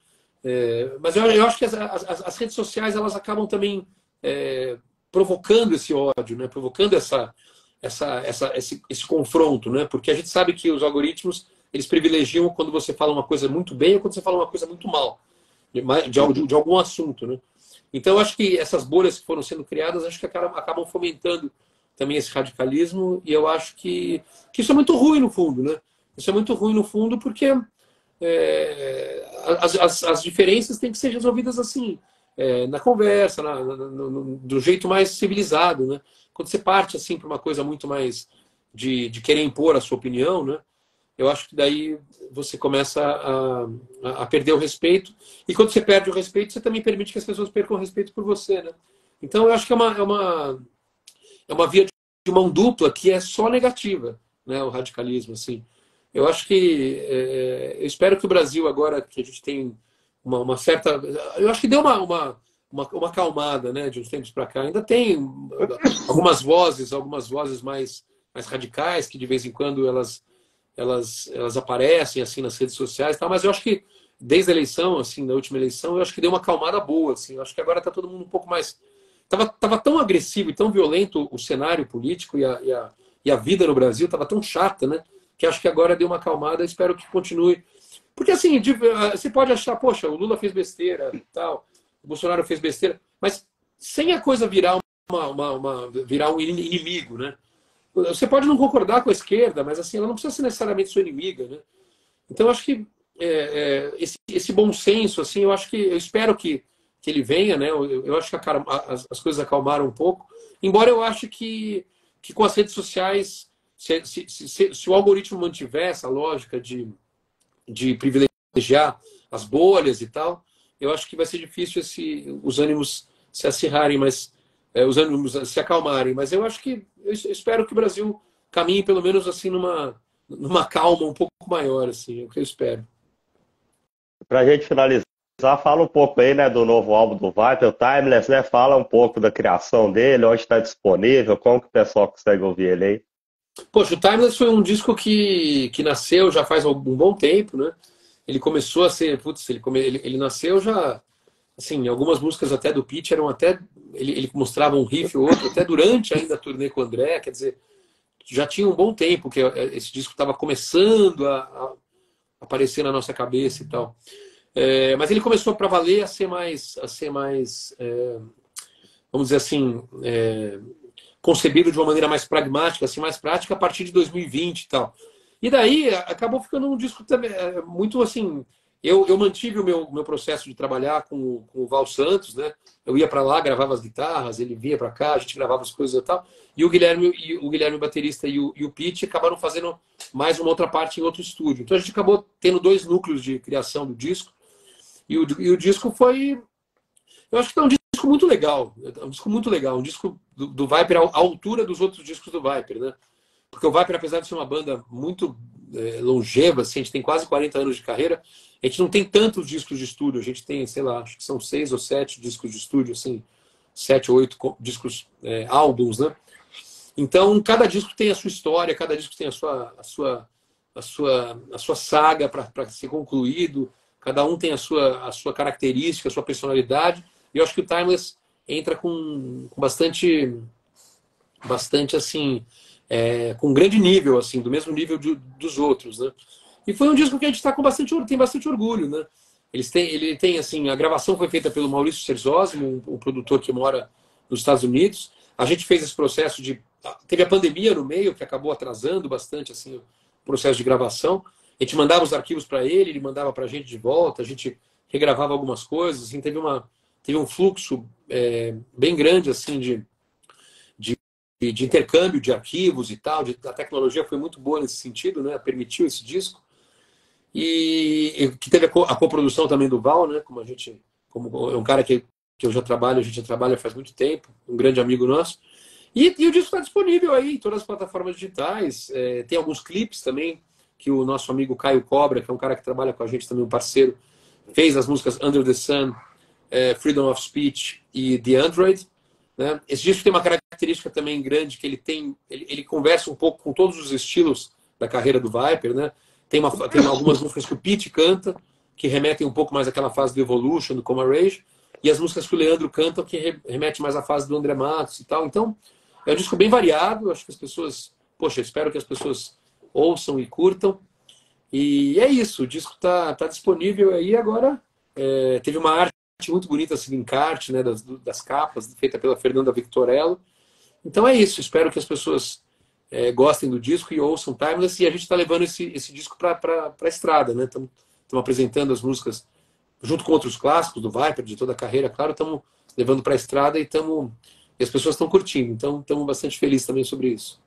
Mas eu acho que as redes sociais elas acabam também provocando esse ódio, né? Provocando esse confronto, né? Porque a gente sabe que os algoritmos eles privilegiam quando você fala uma coisa muito bem ou quando você fala uma coisa muito mal, de algum assunto, né? Então, eu acho que essas bolhas que foram sendo criadas, acho que acabam fomentando também esse radicalismo, e eu acho que isso é muito ruim no fundo, né? Isso é muito ruim no fundo porque as diferenças têm que ser resolvidas assim, na conversa, do jeito mais civilizado, né? Quando você parte assim para uma coisa muito mais de querer impor a sua opinião, né? Eu acho que daí você começa a perder o respeito. E quando você perde o respeito, você também permite que as pessoas percam o respeito por você, né? Então, eu acho que é uma via de mão dupla que é só negativa, né? O radicalismo, assim. Eu acho que... eu espero que o Brasil, agora que a gente tem uma certa... Eu acho que deu uma acalmada, né? De uns tempos para cá. Ainda tem algumas vozes mais radicais, que de vez em quando elas aparecem assim nas redes sociais e tal, mas eu acho que desde a eleição, assim, da última eleição, eu acho que deu uma acalmada boa, assim. Eu acho que agora está todo mundo um pouco mais... Tava tão agressivo e tão violento o cenário político e a vida no Brasil, estava tão chata, né? Que acho que agora deu uma acalmada, espero que continue. Porque assim, você pode achar, poxa, o Lula fez besteira e tal, o Bolsonaro fez besteira, mas sem a coisa virar virar um inimigo, né? Você pode não concordar com a esquerda, mas assim, ela não precisa ser necessariamente sua inimiga, né? Então, eu acho que esse bom senso, assim, eu espero que ele venha, né? Eu acho que as coisas acalmaram um pouco. Embora eu ache que com as redes sociais, se o algoritmo mantiver essa lógica de privilegiar as bolhas e tal, eu acho que vai ser difícil os ânimos se acirrarem, mas os ânimos se acalmarem. Mas eu acho que eu espero que o Brasil caminhe pelo menos assim numa calma um pouco maior, assim, é o que eu espero. Pra gente finalizar, fala um pouco aí, né, do novo álbum do Viper, o Timeless, né? Fala um pouco da criação dele, onde está disponível, como que o pessoal consegue ouvir ele aí. Poxa, o Timeless foi um disco que nasceu já faz um bom tempo, né? Ele começou a ser, putz, ele nasceu já, assim, algumas músicas até do Pitch eram até, ele mostrava um riff ou outro, até durante ainda a turnê com o André, quer dizer, já tinha um bom tempo que esse disco estava começando a aparecer na nossa cabeça e tal. Mas ele começou para valer a ser mais vamos dizer assim, concebido de uma maneira mais pragmática, assim, mais prática a partir de 2020 e tal. E daí acabou ficando um disco também muito assim. Eu mantive o meu processo de trabalhar com o Val Santos, né? Eu ia para lá, gravava as guitarras, ele vinha para cá, a gente gravava as coisas e tal. E o Guilherme baterista e o Pete acabaram fazendo mais uma outra parte em outro estúdio. Então a gente acabou tendo dois núcleos de criação do disco. E o disco foi, eu acho que é um disco muito legal, um disco do Viper à altura dos outros discos do Viper, né? Porque o Viper, apesar de ser uma banda muito longeva, assim, a gente tem quase 40 anos de carreira, a gente não tem tantos discos de estúdio, a gente tem, sei lá, acho que são 6 ou 7 discos de estúdio, assim, 7 ou 8 discos, álbuns, né? Então, cada disco tem a sua história, cada disco tem a sua saga para ser concluído, cada um tem a sua característica, a sua personalidade, e eu acho que o Timeless entra com bastante assim, com grande nível, assim, do mesmo nível dos outros, né? E foi um disco que a gente está tem bastante orgulho, né? Ele tem, assim, a gravação foi feita pelo Maurício Serzosimo, um produtor que mora nos Estados Unidos. A gente fez esse processo teve a pandemia no meio, que acabou atrasando bastante, assim, o processo de gravação. A gente mandava os arquivos para ele mandava para a gente de volta, a gente regravava algumas coisas, assim, teve um fluxo bem grande, assim, de intercâmbio de arquivos e tal, a tecnologia foi muito boa nesse sentido, né? Permitiu esse disco. E que teve a coprodução também do Val, né? Como é um cara que a gente já trabalha faz muito tempo, um grande amigo nosso. E o disco está disponível aí em todas as plataformas digitais. Tem alguns clipes também, que o nosso amigo Caio Cobra, que é um cara que trabalha com a gente também, um parceiro, fez as músicas Under the Sun, Freedom of Speech e The Android. Né? Esse disco tem uma característica também grande, que ele conversa um pouco com todos os estilos da carreira do Viper, né? Tem algumas músicas que o Pete canta, que remetem um pouco mais àquela fase do Evolution, do Coma Rage, e as músicas que o Leandro canta, que remete mais à fase do André Matos e tal. Então, é um disco bem variado, acho que as pessoas... Poxa, espero que as pessoas ouçam e curtam. E é isso, o disco tá disponível aí agora. Teve uma arte muito bonita, assim, encarte, né, das capas, feita pela Fernanda Victorello. Então é isso, espero que as pessoas gostem do disco e ouçam Timeless. E a gente está levando esse disco para a estrada, né? Estamos apresentando as músicas junto com outros clássicos do Viper, de toda a carreira, claro, estamos levando para a estrada e as pessoas estão curtindo. Então estamos bastante felizes também sobre isso.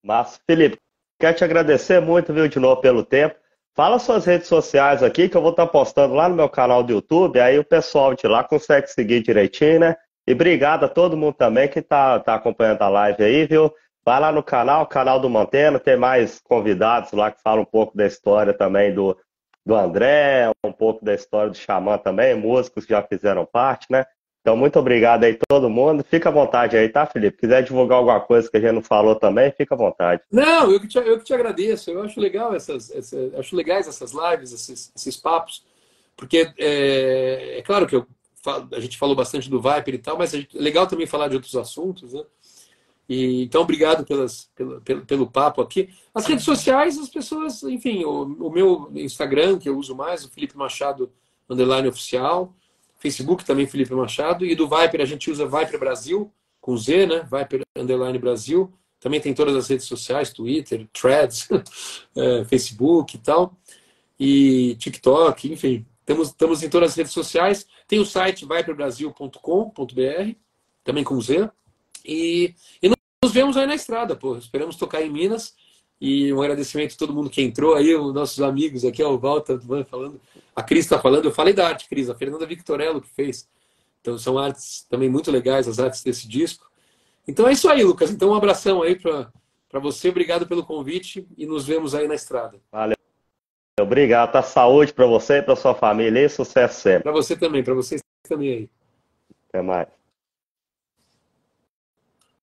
Mas, Felipe, quero te agradecer muito, viu, de novo pelo tempo. Fala suas redes sociais aqui, que eu vou estar postando lá no meu canal do YouTube, aí o pessoal de lá consegue seguir direitinho, né? E obrigado a todo mundo também que tá acompanhando a live aí, viu? Vai lá no canal do Manteno, tem mais convidados lá que falam um pouco da história também do André, um pouco da história do Xamã também, músicos que já fizeram parte, né? Então, muito obrigado aí todo mundo. Fica à vontade aí, tá, Felipe? Quiser divulgar alguma coisa que a gente não falou também, fica à vontade. Não, eu que te agradeço. Eu acho legal acho legais essas lives, esses papos, porque é claro que a gente falou bastante do Viper e tal, mas é legal também falar de outros assuntos, né? Então, obrigado pelo papo aqui. As redes sociais, as pessoas, enfim, o meu Instagram, que eu uso mais, o Felipe Machado _oficial. Facebook também, Felipe Machado. E do Viper, a gente usa Viper Brasil, com Z, né? Viper _Brasil. Também tem todas as redes sociais, Twitter, Threads, Facebook e tal. E TikTok, enfim. Estamos em todas as redes sociais. Tem o site viperbrasil.com.br, também com Z. E nos vemos aí na estrada, pô. Esperamos tocar em Minas. E um agradecimento a todo mundo que entrou aí, os nossos amigos aqui, o Walter falando, a Cris está falando, eu falei da arte, Cris, a Fernanda Victorello que fez. Então são artes também muito legais, as artes desse disco. Então é isso aí, Lucas. Então um abração aí para você, obrigado pelo convite e nos vemos aí na estrada. Valeu, obrigado. Tá, saúde para você e para sua família e sucesso sempre. Para você também, para vocês também aí. Até mais.